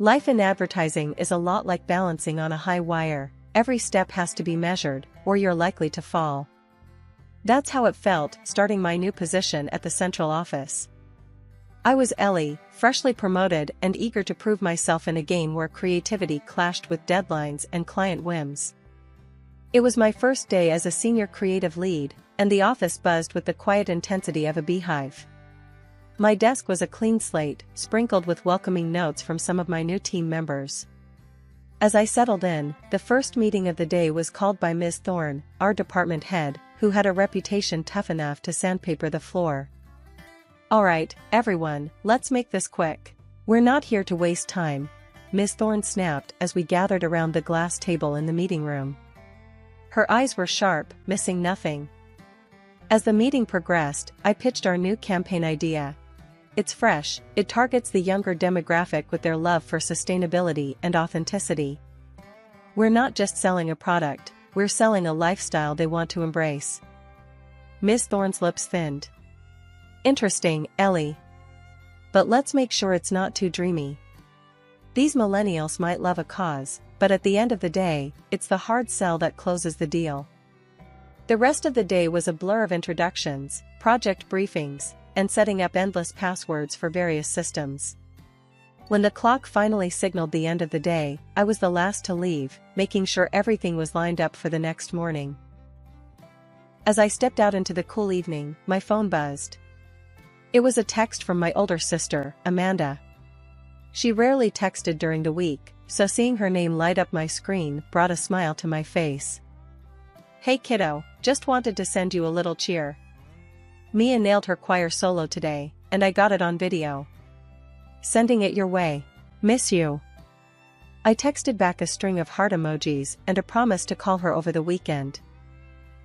Life in advertising is a lot like balancing on a high wire. Every step has to be measured, or you're likely to fall. That's how it felt, starting my new position at the central office. I was Ellie, freshly promoted and eager to prove myself in a game where creativity clashed with deadlines and client whims. It was my first day as a senior creative lead, and the office buzzed with the quiet intensity of a beehive. My desk was a clean slate, sprinkled with welcoming notes from some of my new team members. As I settled in, the first meeting of the day was called by Ms. Thorne, our department head, who had a reputation tough enough to sandpaper the floor. "All right, everyone, let's make this quick. We're not here to waste time," Ms. Thorne snapped as we gathered around the glass table in the meeting room. Her eyes were sharp, missing nothing. As the meeting progressed, I pitched our new campaign idea. It's fresh, it targets the younger demographic with their love for sustainability and authenticity. We're not just selling a product, we're selling a lifestyle they want to embrace. Ms. Thorne's lips thinned. "Interesting, Ellie. But let's make sure it's not too dreamy. These millennials might love a cause, but at the end of the day, it's the hard sell that closes the deal." The rest of the day was a blur of introductions, project briefings, and setting up endless passwords for various systems. When the clock finally signaled the end of the day, I was the last to leave, making sure everything was lined up for the next morning. As I stepped out into the cool evening, my phone buzzed. It was a text from my older sister, Amanda. She rarely texted during the week, so seeing her name light up my screen brought a smile to my face. "Hey kiddo, just wanted to send you a little cheer. Mia nailed her choir solo today, and I got it on video. Sending it your way. Miss you." I texted back a string of heart emojis and a promise to call her over the weekend.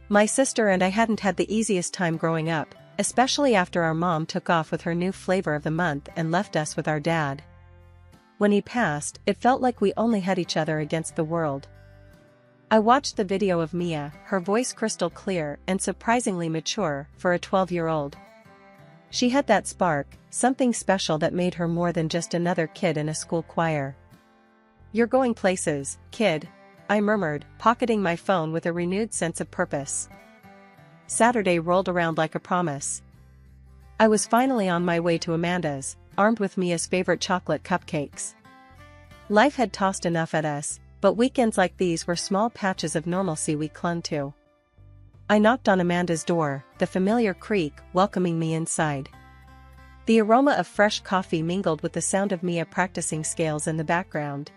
My sister and I hadn't had the easiest time growing up, especially after our mom took off with her new flavor of the month and left us with our dad. When he passed, it felt like we only had each other against the world. I watched the video of Mia, her voice crystal clear and surprisingly mature for a 12-year-old. She had that spark, something special that made her more than just another kid in a school choir. "You're going places, kid," I murmured, pocketing my phone with a renewed sense of purpose. Saturday rolled around like a promise. I was finally on my way to Amanda's, armed with Mia's favorite chocolate cupcakes. Life had tossed enough at us, but weekends like these were small patches of normalcy we clung to. I knocked on Amanda's door, the familiar creak welcoming me inside. The aroma of fresh coffee mingled with the sound of Mia practicing scales in the background.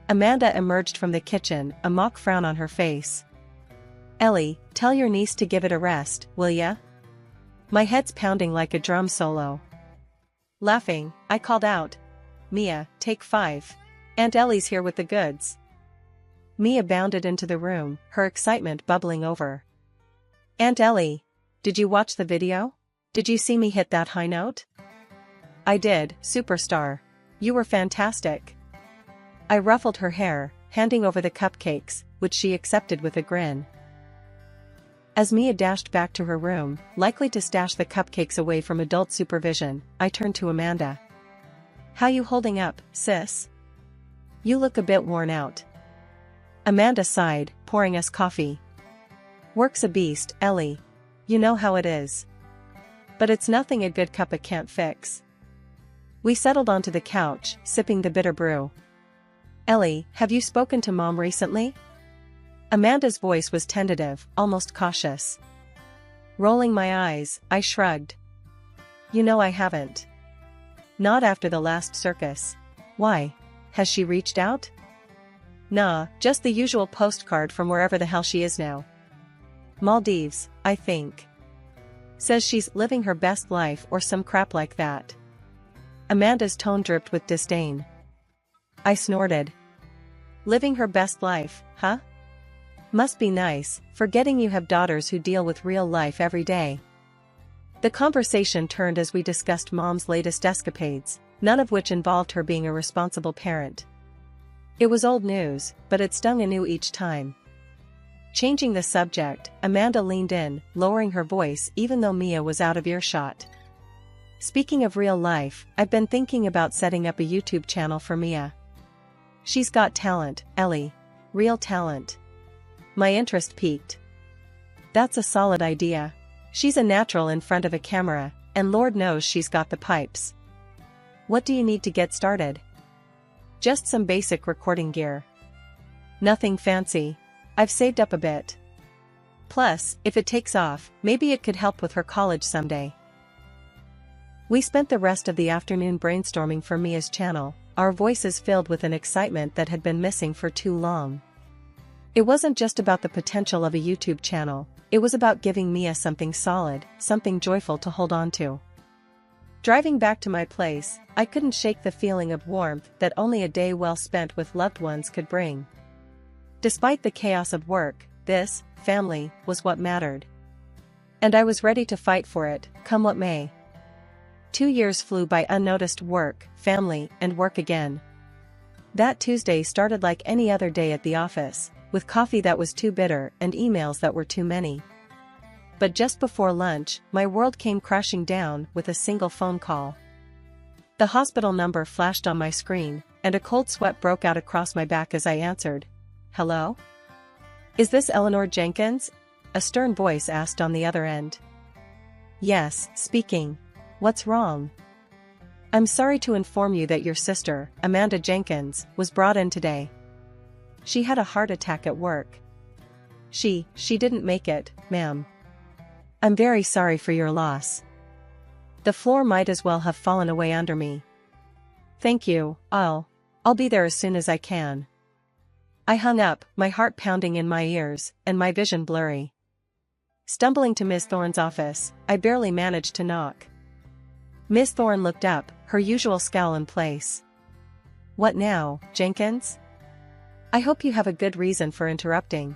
Amanda emerged from the kitchen, a mock frown on her face. "Ellie, tell your niece to give it a rest, will ya?" My head's pounding like a drum solo. Laughing, I called out, "Mia, take 5. Aunt Ellie's here with the goods." Mia bounded into the room, her excitement bubbling over. "Aunt Ellie, did you watch the video? Did you see me hit that high note?" "I did, superstar. You were fantastic." I ruffled her hair, handing over the cupcakes, which she accepted with a grin. As Mia dashed back to her room, likely to stash the cupcakes away from adult supervision, I turned to Amanda. "How you holding up, sis? You look a bit worn out." Amanda sighed, pouring us coffee. "Work's a beast, Ellie. You know how it is. But it's nothing a good cuppa can't fix." We settled onto the couch, sipping the bitter brew. "Ellie, have you spoken to Mom recently?" Amanda's voice was tentative, almost cautious. Rolling my eyes, I shrugged. "You know I haven't. Not after the last circus. Why? Has she reached out?" "Nah, just the usual postcard from wherever the hell she is now. Maldives, I think. Says she's living her best life or some crap like that." Amanda's tone dripped with disdain. I snorted. "Living her best life, huh? Must be nice, forgetting you have daughters who deal with real life every day." The conversation turned as we discussed Mom's latest escapades, none of which involved her being a responsible parent. It was old news, but it stung anew each time. Changing the subject, Amanda leaned in, lowering her voice even though Mia was out of earshot. Speaking of real life, I've been thinking about setting up a YouTube channel for Mia. She's got talent, Ellie. Real talent. My interest piqued. That's a solid idea. She's a natural in front of a camera, and Lord knows she's got the pipes. What do you need to get started? Just some basic recording gear. Nothing fancy. I've saved up a bit. Plus, if it takes off, maybe it could help with her college someday. We spent the rest of the afternoon brainstorming for Mia's channel, our voices filled with an excitement that had been missing for too long. It wasn't just about the potential of a YouTube channel, it was about giving Mia something solid, something joyful to hold on to. Driving back to my place, I couldn't shake the feeling of warmth that only a day well spent with loved ones could bring. Despite the chaos of work, this, family, was what mattered. And I was ready to fight for it, come what may. 2 years flew by unnoticed: work, family, and work again. That Tuesday started like any other day at the office, with coffee that was too bitter and emails that were too many. But just before lunch, my world came crashing down with a single phone call. The hospital number flashed on my screen, and a cold sweat broke out across my back as I answered. Hello? Is this Eleanor Jenkins? A stern voice asked on the other end. Yes, speaking. What's wrong? I'm sorry to inform you that your sister, Amanda Jenkins, was brought in today. She had a heart attack at work. She didn't make it, ma'am. I'm very sorry for your loss. The floor might as well have fallen away under me. Thank you, I'll be there as soon as I can. I hung up, my heart pounding in my ears, and my vision blurry. Stumbling to Ms. Thorne's office, I barely managed to knock. Ms. Thorne looked up, her usual scowl in place. What now, Jenkins? I hope you have a good reason for interrupting.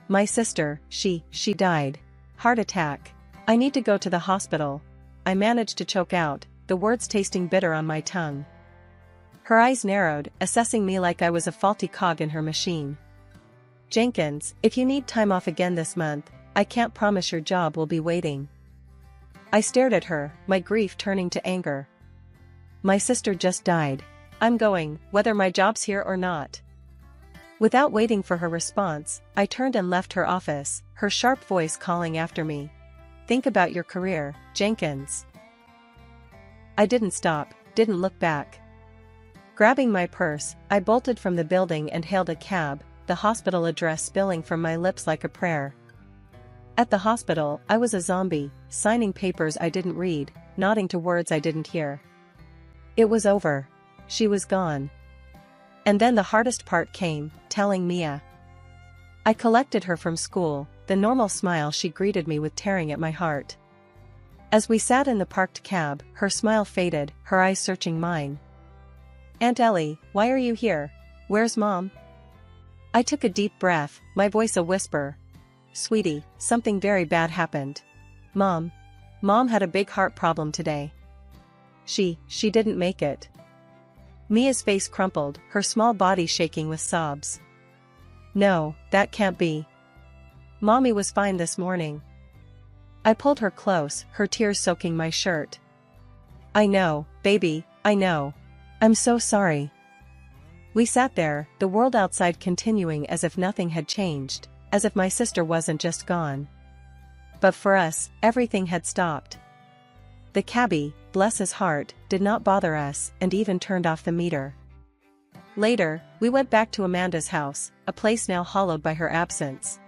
My sister, she died. Heart attack. I need to go to the hospital. I managed to choke out, the words tasting bitter on my tongue. Her eyes narrowed, assessing me like I was a faulty cog in her machine. Jenkins, if you need time off again this month, I can't promise your job will be waiting. I stared at her, my grief turning to anger. My sister just died. I'm going, whether my job's here or not. Without waiting for her response, I turned and left her office, her sharp voice calling after me. Think about your career, Jenkins. I didn't stop, didn't look back. Grabbing my purse, I bolted from the building and hailed a cab, the hospital address spilling from my lips like a prayer. At the hospital, I was a zombie, signing papers I didn't read, nodding to words I didn't hear. It was over. She was gone. And then the hardest part came, telling Mia. I collected her from school, the normal smile she greeted me with tearing at my heart. As we sat in the parked cab, her smile faded, her eyes searching mine. Aunt Ellie, why are you here? Where's Mom? I took a deep breath, my voice a whisper. Sweetie, something very bad happened. Mom had a big heart problem today. She didn't make it. Mia's face crumpled, her small body shaking with sobs. No, that can't be. Mommy was fine this morning. I pulled her close, her tears soaking my shirt. I know, baby, I know. I'm so sorry. We sat there, the world outside continuing as if nothing had changed, as if my sister wasn't just gone. But for us, everything had stopped. The cabbie, bless his heart, did not bother us and even turned off the meter. Later, we went back to Amanda's house, a place now hallowed by her absence.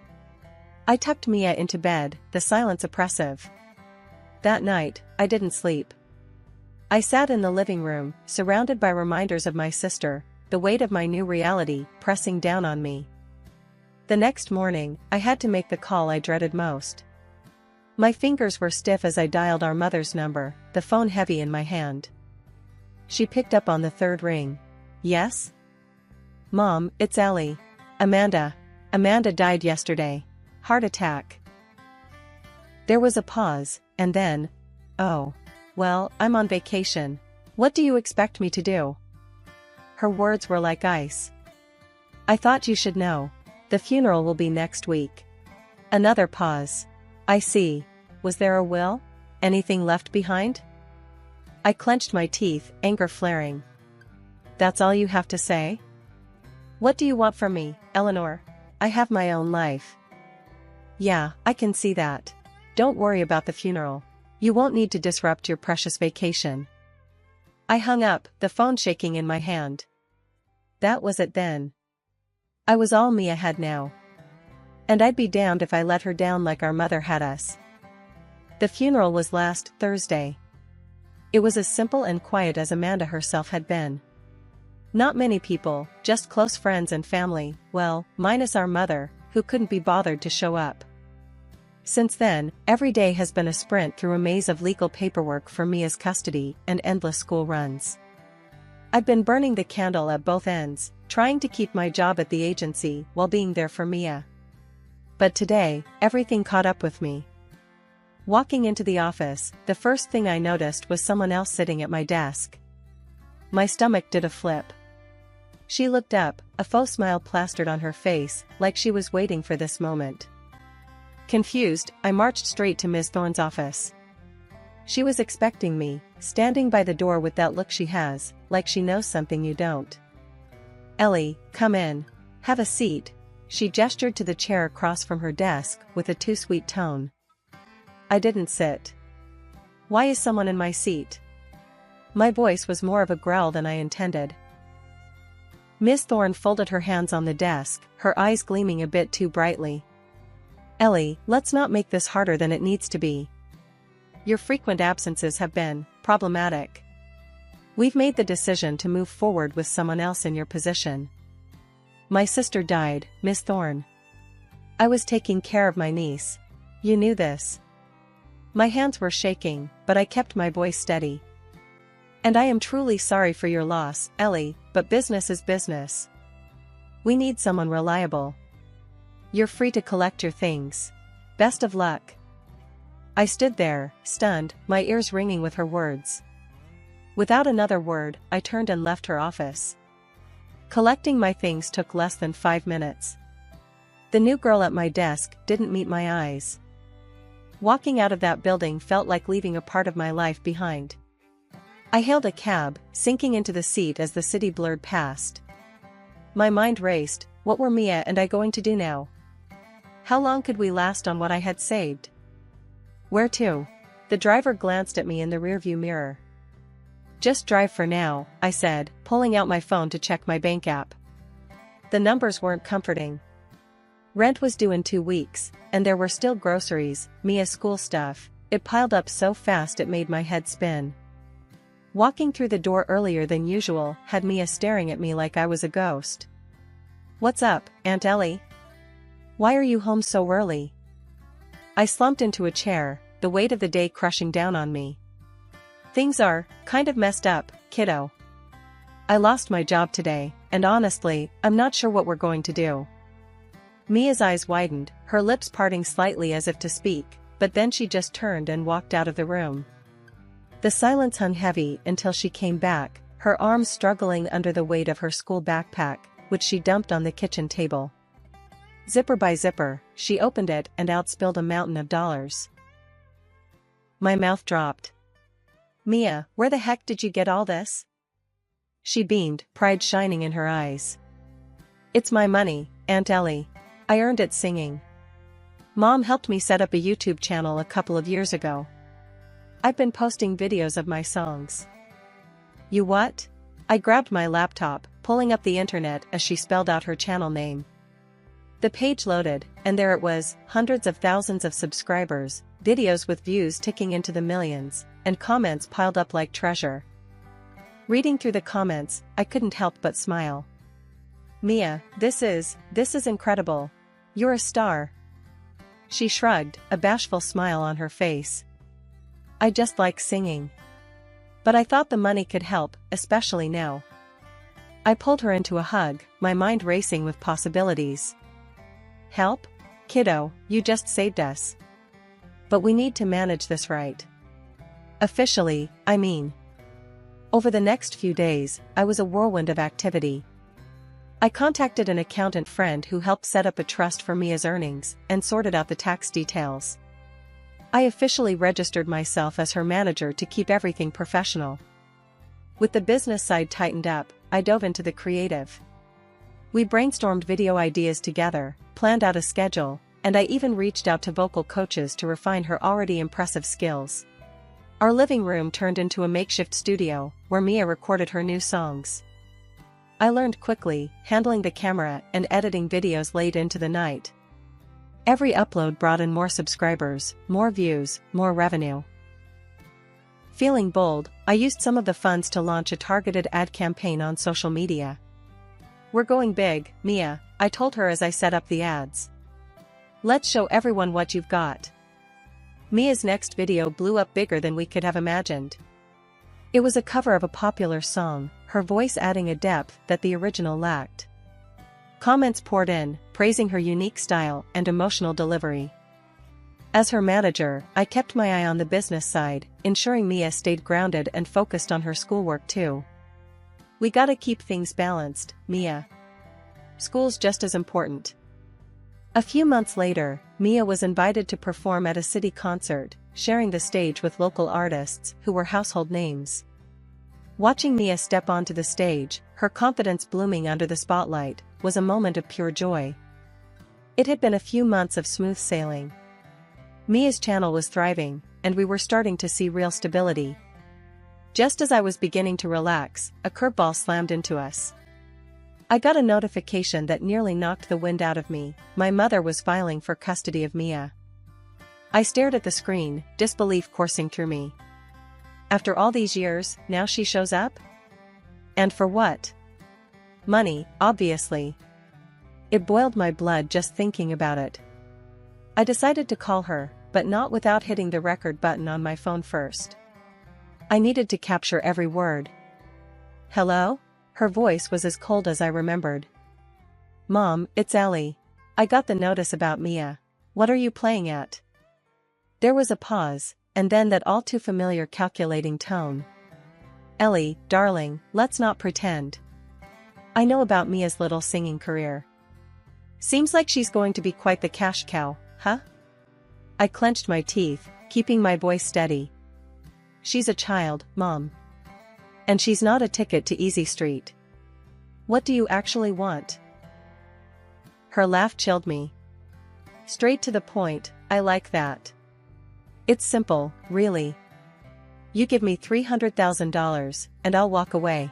I tucked Mia into bed, the silence oppressive. That night, I didn't sleep. I sat in the living room, surrounded by reminders of my sister, the weight of my new reality pressing down on me. The next morning, I had to make the call I dreaded most. My fingers were stiff as I dialed our mother's number, the phone heavy in my hand. She picked up on the third ring. Yes? Mom, it's Ellie. Amanda died yesterday. Heart attack. There was a pause, and then, oh. Well, I'm on vacation. What do you expect me to do? Her words were like ice. I thought you should know. The funeral will be next week. Another pause. I see. Was there a will? Anything left behind? I clenched my teeth, anger flaring. That's all you have to say? What do you want from me, Eleanor? I have my own life. Yeah, I can see that. Don't worry about the funeral. You won't need to disrupt your precious vacation. I hung up, the phone shaking in my hand. That was it then. I was all Mia had now. And I'd be damned if I let her down like our mother had us. The funeral was last Thursday. It was as simple and quiet as Amanda herself had been. Not many people, just close friends and family, well, minus our mother, who couldn't be bothered to show up. Since then, every day has been a sprint through a maze of legal paperwork for Mia's custody and endless school runs. I've been burning the candle at both ends, trying to keep my job at the agency while being there for Mia. But today, everything caught up with me. Walking into the office, the first thing I noticed was someone else sitting at my desk. My stomach did a flip. She looked up, a faux smile plastered on her face, like she was waiting for this moment. Confused, I marched straight to Ms. Thorne's office. She was expecting me, standing by the door with that look she has, like she knows something you don't. Ellie, come in. Have a seat. She gestured to the chair across from her desk, with a too-sweet tone. I didn't sit. Why is someone in my seat? My voice was more of a growl than I intended. Miss Thorne folded her hands on the desk, her eyes gleaming a bit too brightly. Ellie, let's not make this harder than it needs to be. Your frequent absences have been problematic. We've made the decision to move forward with someone else in your position. My sister died, Miss Thorne. I was taking care of my niece. You knew this. My hands were shaking, but I kept my voice steady. And I am truly sorry for your loss, Ellie, but business is business. We need someone reliable. You're free to collect your things. Best of luck. I stood there, stunned, my ears ringing with her words. Without another word, I turned and left her office. Collecting my things took less than 5 minutes. The new girl at my desk didn't meet my eyes. Walking out of that building felt like leaving a part of my life behind. I hailed a cab, sinking into the seat as the city blurred past. My mind raced. What were Mia and I going to do now? How long could we last on what I had saved? Where to? The driver glanced at me in the rearview mirror. Just drive for now, I said, pulling out my phone to check my bank app. The numbers weren't comforting. Rent was due in 2 weeks, and there were still groceries, Mia's school stuff. It piled up so fast it made my head spin. Walking through the door earlier than usual had Mia staring at me like I was a ghost. What's up, Aunt Ellie? Why are you home so early? I slumped into a chair, the weight of the day crushing down on me. Things are kind of messed up, kiddo. I lost my job today, and honestly, I'm not sure what we're going to do. Mia's eyes widened, her lips parting slightly as if to speak, but then she just turned and walked out of the room. The silence hung heavy until she came back, her arms struggling under the weight of her school backpack, which she dumped on the kitchen table. Zipper by zipper, she opened it and out spilled a mountain of dollars. My mouth dropped. Mia, where the heck did you get all this? She beamed, pride shining in her eyes. It's my money, Aunt Ellie. I earned it singing. Mom helped me set up a YouTube channel a couple of years ago. I've been posting videos of my songs. You what? I grabbed my laptop, pulling up the internet as she spelled out her channel name. The page loaded, and there it was, hundreds of thousands of subscribers, videos with views ticking into the millions, and comments piled up like treasure. Reading through the comments, I couldn't help but smile. Mia, this is incredible. You're a star. She shrugged, a bashful smile on her face. I just like singing. But I thought the money could help, especially now. I pulled her into a hug, my mind racing with possibilities. Help? Kiddo, you just saved us. But we need to manage this right. Officially, I mean. Over the next few days, I was a whirlwind of activity. I contacted an accountant friend who helped set up a trust for Mia's earnings and sorted out the tax details. I officially registered myself as her manager to keep everything professional. With the business side tightened up, I dove into the creative. We brainstormed video ideas together, planned out a schedule, and I even reached out to vocal coaches to refine her already impressive skills. Our living room turned into a makeshift studio, where Mia recorded her new songs. I learned quickly, handling the camera and editing videos late into the night. Every upload brought in more subscribers, more views, more revenue. Feeling bold, I used some of the funds to launch a targeted ad campaign on social media. "We're going big, Mia," I told her as I set up the ads. "Let's show everyone what you've got." Mia's next video blew up bigger than we could have imagined. It was a cover of a popular song, her voice adding a depth that the original lacked. Comments poured in, praising her unique style and emotional delivery. As her manager, I kept my eye on the business side, ensuring Mia stayed grounded and focused on her schoolwork too. "We gotta keep things balanced, Mia. School's just as important." A few months later, Mia was invited to perform at a city concert, sharing the stage with local artists who were household names. Watching Mia step onto the stage, her confidence blooming under the spotlight, was a moment of pure joy. It had been a few months of smooth sailing. Mia's channel was thriving, and we were starting to see real stability. Just as I was beginning to relax, a curveball slammed into us. I got a notification that nearly knocked the wind out of me. My mother was filing for custody of Mia. I stared at the screen, disbelief coursing through me. After all these years, now she shows up? And for what? Money, obviously. It boiled my blood just thinking about it. I decided to call her, but not without hitting the record button on my phone first. I needed to capture every word. "Hello?" Her voice was as cold as I remembered. "Mom, it's Ellie. I got the notice about Mia. What are you playing at?" There was a pause, and then that all too familiar calculating tone. "Ellie, darling, let's not pretend. I know about Mia's little singing career. Seems like she's going to be quite the cash cow, huh?" I clenched my teeth, keeping my voice steady. "She's a child, Mom. And she's not a ticket to Easy Street. What do you actually want?" Her laugh chilled me. "Straight to the point, I like that. It's simple, really. You give me $300,000, and I'll walk away.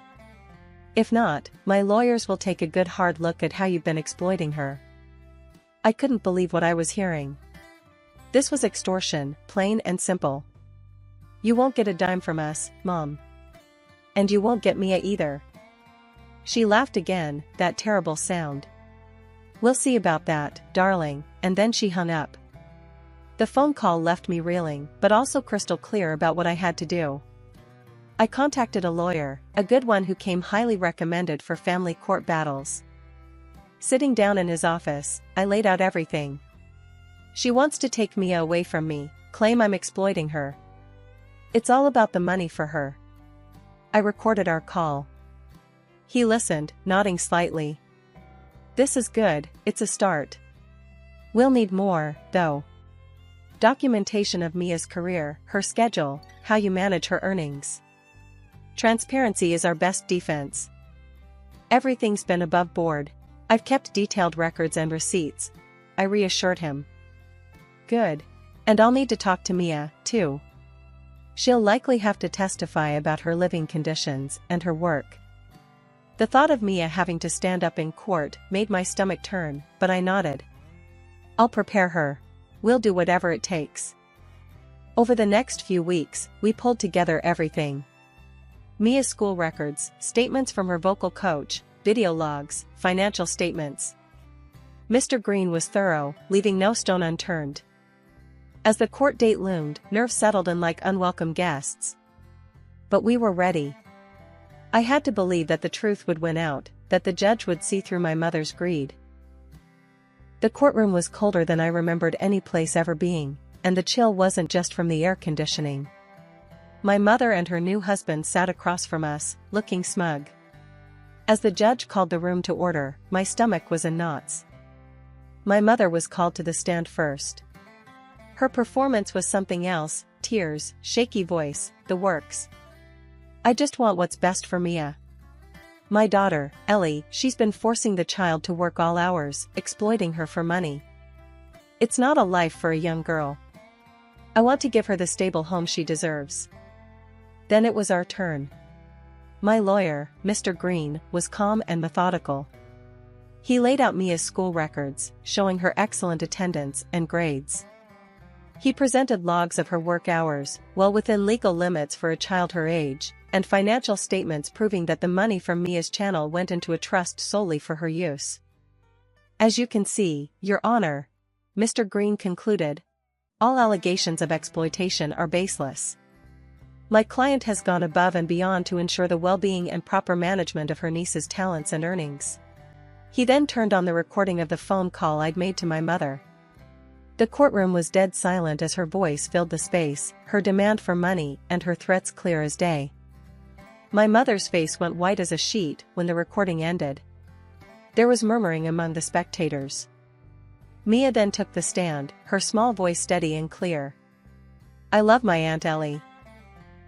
If not, my lawyers will take a good hard look at how you've been exploiting her." I couldn't believe what I was hearing. This was extortion, plain and simple. "You won't get a dime from us, Mom. And you won't get Mia either." She laughed again, that terrible sound. "We'll see about that, darling," and then she hung up. The phone call left me reeling, but also crystal clear about what I had to do. I contacted a lawyer, a good one who came highly recommended for family court battles. Sitting down in his office, I laid out everything. "She wants to take Mia away from me, claim I'm exploiting her. It's all about the money for her." I recorded our call. He listened, nodding slightly. "This is good, it's a start. We'll need more, though. Documentation of Mia's career, her schedule, how you manage her earnings. Transparency is our best defense. Everything's been above board. I've kept detailed records and receipts," I reassured him. "Good. And I'll need to talk to Mia, too. She'll likely have to testify about her living conditions and her work." The thought of Mia having to stand up in court made my stomach turn, but I nodded. "I'll prepare her. We'll do whatever it takes." Over the next few weeks, we pulled together everything. Mia's school records, statements from her vocal coach, video logs, financial statements. Mr. Green was thorough, leaving no stone unturned. As the court date loomed, nerves settled in like unwelcome guests. But we were ready. I had to believe that the truth would win out, that the judge would see through my mother's greed. The courtroom was colder than I remembered any place ever being, and the chill wasn't just from the air conditioning. My mother and her new husband sat across from us, looking smug. As the judge called the room to order, my stomach was in knots. My mother was called to the stand first. Her performance was something else, tears, shaky voice, the works. I just want what's best for Mia. My daughter, Ellie, she's been forcing the child to work all hours, exploiting her for money. It's not a life for a young girl. I want to give her the stable home she deserves. Then it was our turn. My lawyer, Mr. Green, was calm and methodical. He laid out Mia's school records, showing her excellent attendance and grades. He presented logs of her work hours, well within legal limits for a child her age, and financial statements proving that the money from Mia's channel went into a trust solely for her use. As you can see, Your Honor, Mr. Green concluded, all allegations of exploitation are baseless. My client has gone above and beyond to ensure the well-being and proper management of her niece's talents and earnings. He then turned on the recording of the phone call I'd made to my mother. The courtroom was dead silent as her voice filled the space, her demand for money and her threats clear as day. My mother's face went white as a sheet when the recording ended. There was murmuring among the spectators. Mia then took the stand, her small voice steady and clear. I love my Aunt Ellie.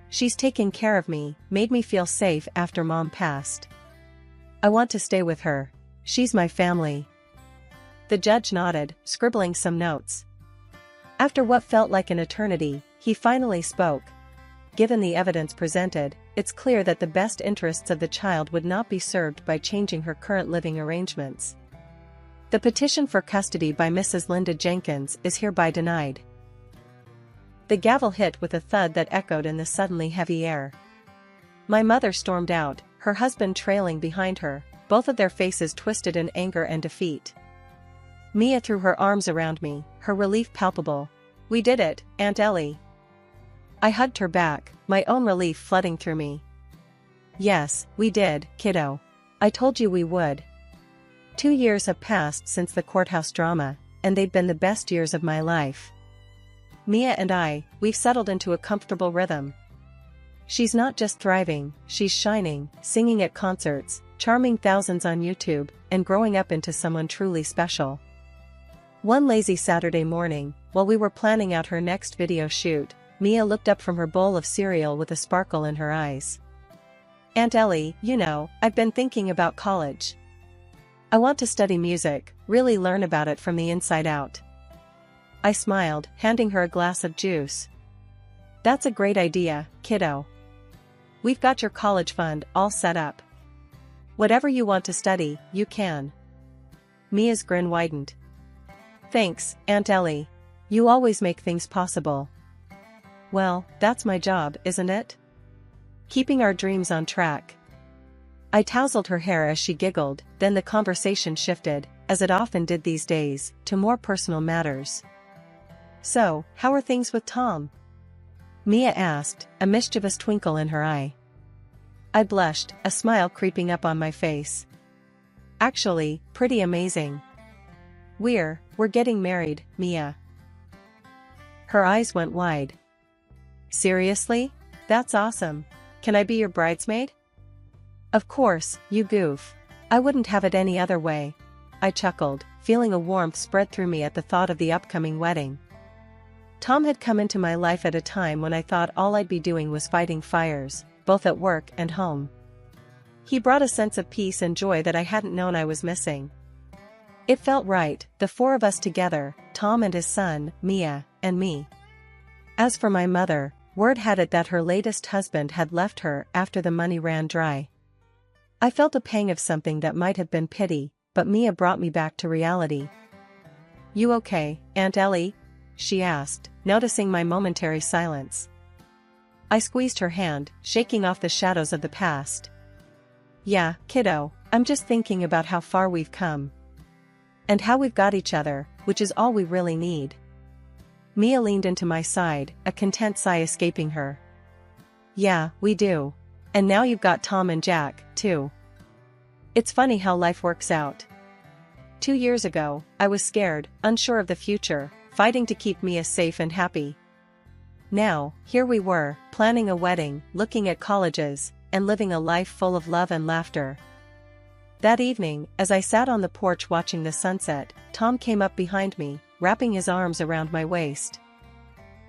She's taken care of me, made me feel safe after Mom passed. I want to stay with her. She's my family. The judge nodded, scribbling some notes. After what felt like an eternity, he finally spoke. Given the evidence presented, it's clear that the best interests of the child would not be served by changing her current living arrangements. The petition for custody by Mrs. Linda Jenkins is hereby denied. The gavel hit with a thud that echoed in the suddenly heavy air. My mother stormed out, her husband trailing behind her, both of their faces twisted in anger and defeat. Mia threw her arms around me, her relief palpable. We did it, Aunt Ellie. I hugged her back, my own relief flooding through me. Yes, we did, kiddo. I told you we would. 2 years have passed since the courthouse drama, and they've been the best years of my life. Mia and we've settled into a comfortable rhythm. She's not just thriving, she's shining, singing at concerts, charming thousands on YouTube, and growing up into someone truly special. One lazy Saturday morning, while we were planning out her next video shoot, Mia looked up from her bowl of cereal with a sparkle in her eyes. Aunt Ellie, you know, I've been thinking about college. I want to study music, really learn about it from the inside out. I smiled, handing her a glass of juice. That's a great idea, kiddo. We've got your college fund all set up. Whatever you want to study, you can. Mia's grin widened. Thanks, Aunt Ellie. You always make things possible. Well, that's my job, isn't it? Keeping our dreams on track. I tousled her hair as she giggled, then the conversation shifted, as it often did these days, to more personal matters. So, how are things with Tom? Mia asked, a mischievous twinkle in her eye. I blushed, a smile creeping up on my face. Actually, pretty amazing. We're getting married, Mia. Her eyes went wide. Seriously? That's awesome. Can I be your bridesmaid? Of course, you goof. I wouldn't have it any other way. I chuckled, feeling a warmth spread through me at the thought of the upcoming wedding. Tom had come into my life at a time when I thought all I'd be doing was fighting fires, both at work and home. He brought a sense of peace and joy that I hadn't known I was missing. It felt right, the four of us together, Tom and his son, Mia, and me. As for my mother, word had it that her latest husband had left her after the money ran dry. I felt a pang of something that might have been pity, but Mia brought me back to reality. You okay, Aunt Ellie? She asked, noticing my momentary silence. I squeezed her hand, shaking off the shadows of the past. Yeah, kiddo, I'm just thinking about how far we've come. And how we've got each other, which is all we really need. Mia leaned into my side, a content sigh escaping her. Yeah, we do. And now you've got Tom and Jack, too. It's funny how life works out. 2 years ago, I was scared, unsure of the future, fighting to keep Mia safe and happy. Now, here we were, planning a wedding, looking at colleges, and living a life full of love and laughter. That evening, as I sat on the porch watching the sunset, Tom came up behind me, wrapping his arms around my waist.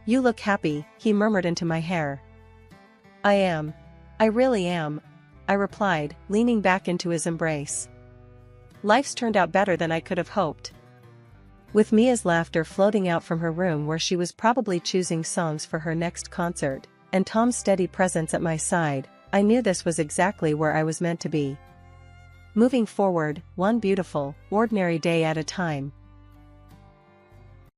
You look happy, he murmured into my hair. I am. I really am, I replied, leaning back into his embrace. Life's turned out better than I could have hoped. With Mia's laughter floating out from her room where she was probably choosing songs for her next concert, and Tom's steady presence at my side, I knew this was exactly where I was meant to be. Moving forward, one beautiful, ordinary day at a time,